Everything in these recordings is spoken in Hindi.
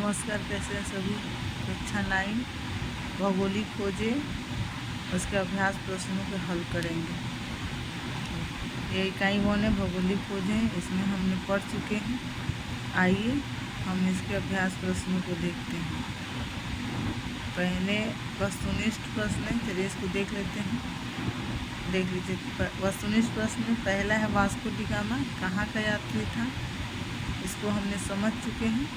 नमस्कार, कैसे हैं सभी। कक्षा 9 भौगोलिक खोजें, उसके अभ्यास प्रश्नों के हल करेंगे। ये इकाई 1 है भौगोलिक खोजें, इसमें हमने पढ़ चुके हैं। आइए हम इसके अभ्यास प्रश्नों को देखते हैं। पहले वस्तुनिष्ठ प्रश्न है, चलिए इसको देख लेते हैं। देख लीजिए, वस्तुनिष्ठ प्रश्न पहला है वास्को डी गामा कहाँ का यात्री था, इसको हमने समझ चुके हैं।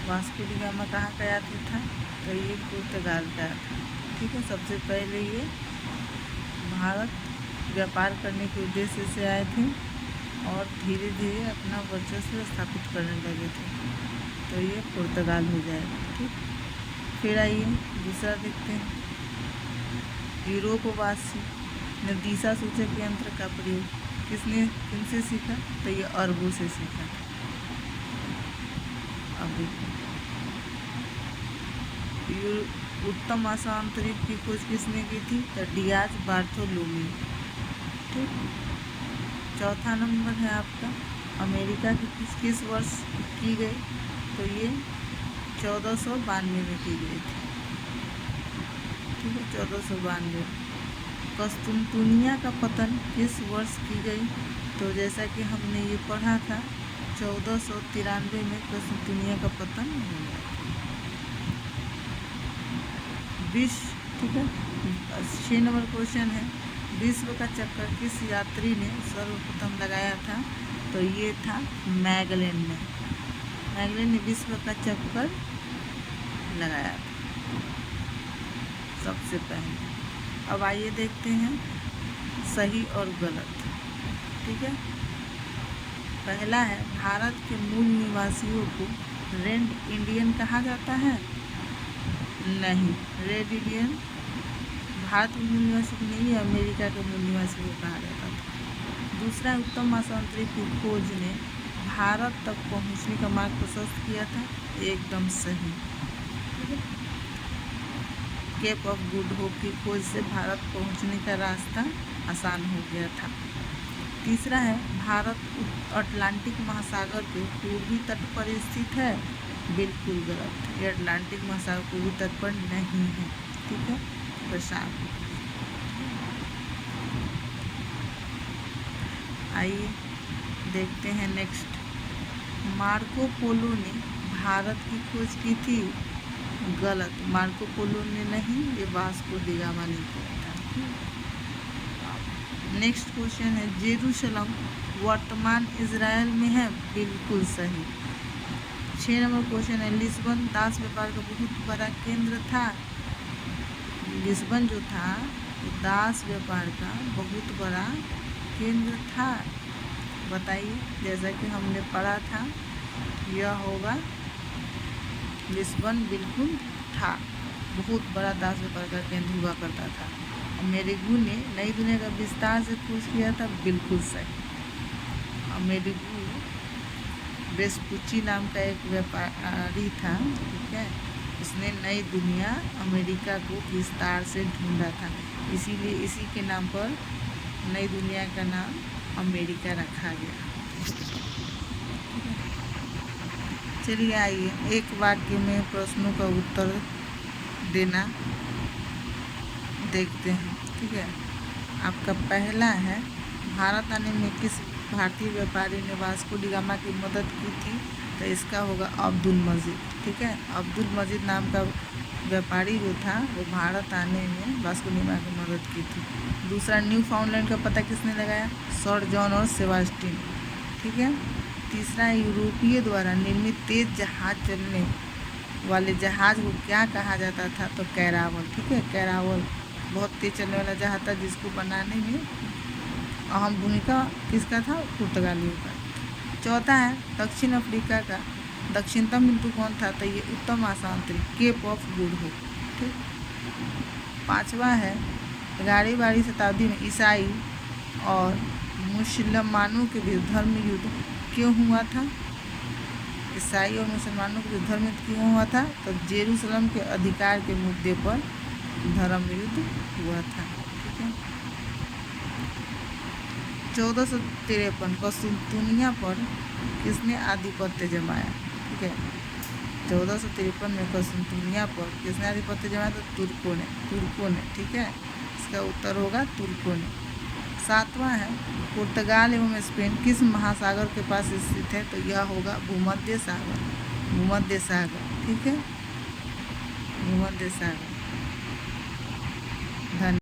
वास्को डी गामा कहाँ का यात्री था, तो ये पुर्तगाल का था। ठीक है, सबसे पहले ये भारत व्यापार करने के उद्देश्य से आए थे और धीरे धीरे अपना वर्चस्व स्थापित करने लगे थे, तो ये पुर्तगाल हो जाएगा। ठीक, फिर आइए दूसरा देखते हैं। यूरोपवासी ने दिशा सूचक यंत्र का प्रयोग किनसे सीखा, तो ये अरबों से सीखा। अब देखिए, उत्तम आशांतरित की खोज किसने की थी, तो डियाज बार्थोलोमी। ठीक, चौथा नंबर है आपका अमेरिका की किस वर्ष की गई, तो ये 1492 में की गई थी। ठीक है, 1492। कस्तुनतुनिया का पतन किस वर्ष की गई, तो जैसा कि हमने ये पढ़ा था 1493 में कस्तुनतुनिया का पतन हो गया। ठीक है, 6 नंबर क्वेश्चन है, विश्व का चक्कर किस यात्री ने सर्वप्रथम लगाया था, तो ये था मैगलेन ने। मैगलेन ने विश्व का चक्कर लगाया था सबसे पहले। अब आइए देखते हैं सही और गलत। ठीक है, पहला है भारत के मूल निवासियों को रेड इंडियन कहा जाता है। नहीं, रेड इंडियन भारत के मूल निवासी को नहीं, अमेरिका के मूल निवासी को कहा जाता था। दूसरा, उत्तम आशांतरित की खोज ने भारत तक पहुंचने का मार्ग प्रशस्त किया था। एकदम सही। केप ऑफ गुड होप की खोज से भारत पहुंचने का रास्ता आसान हो गया था। तीसरा है भारत अटलांटिक महासागर के पूर्वी तट पर स्थित है। बिल्कुल गलत, ये अटलांटिक महासागर पूर्वी तट पर नहीं है। ठीक है, प्रशांत। आइए देखते हैं नेक्स्ट। मार्को पोलो ने भारत की खोज की थी। गलत, मार्को पोलो ने नहीं, ये वास्को डी गामा ने किया था। नेक्स्ट क्वेश्चन है, जेरूशलम वर्तमान इजराइल में है। बिल्कुल सही। 6 नंबर क्वेश्चन है, लिस्बन दास व्यापार का बहुत बड़ा केंद्र था। लिस्बन जो था वो दास व्यापार का बहुत बड़ा केंद्र था। बताइए, जैसा कि हमने पढ़ा था यह होगा लिस्बन। बिल्कुल था, बहुत बड़ा दास व्यापार का केंद्र हुआ करता था। अमेरिगू ने नई दुनिया का विस्तार से खोज किया था। बिल्कुल सही। अमेरिगू वेस्पुची नाम का एक व्यापारी था। ठीक है, उसने नई दुनिया अमेरिका को विस्तार से ढूंढा था, इसीलिए इसी के नाम पर नई दुनिया का नाम अमेरिका रखा गया। चलिए आइए एक वाक्य में प्रश्नों का उत्तर देना देखते हैं। ठीक है, आपका पहला है, भारत आने में किस भारतीय व्यापारी ने वास्को डी गामा की मदद की थी, तो इसका होगा अब्दुल मजीद। ठीक है, अब्दुल मजीद नाम का व्यापारी जो था वो भारत आने में वास्को डी गामा की मदद की थी। दूसरा, न्यू फाउंडलैंड का पता किसने लगाया, सर जॉन और सेबास्टियन। ठीक है। तीसरा, यूरोपीय द्वारा निर्मित तेज जहाज चलने वाले जहाज को क्या कहा जाता था, तो कैरावल। ठीक है, कैरावल बहुत तेज चलने वाला जहाज था जिसको बनाने में अहम भूमिका किसका था, पुर्तगालियों का। चौथा है, दक्षिण अफ्रीका का दक्षिणतम बिंदु कौन था, तो ये उत्तम आशांतरित केप ऑफ गुड होप। ठीक। पांचवा है, 11वीं शताब्दी में ईसाई और मुसलमानों के बीच धर्म युद्ध क्यों हुआ था। ईसाई और मुसलमानों के बीच धर्म युद्ध क्यों हुआ था, तो जेरूसलम के अधिकार के मुद्दे पर धर्म युद्ध हुआ था। ठीक है। 1453 कस्तुनतुनिया पर किसने आधिपत्य जमाया। ठीक है, 1453 में कसुंतुनिया पर किसने आधिपत्य जमाया? तो तुर्कों ने। ठीक है, इसका उत्तर होगा तुर्कों ने। 7वां है, पुर्तगाल एवं स्पेन किस महासागर के पास स्थित है? तो यह होगा भूमध्य सागर। भूमध्य सागर, ठीक है, भूमध्य सागर। धन्यवाद।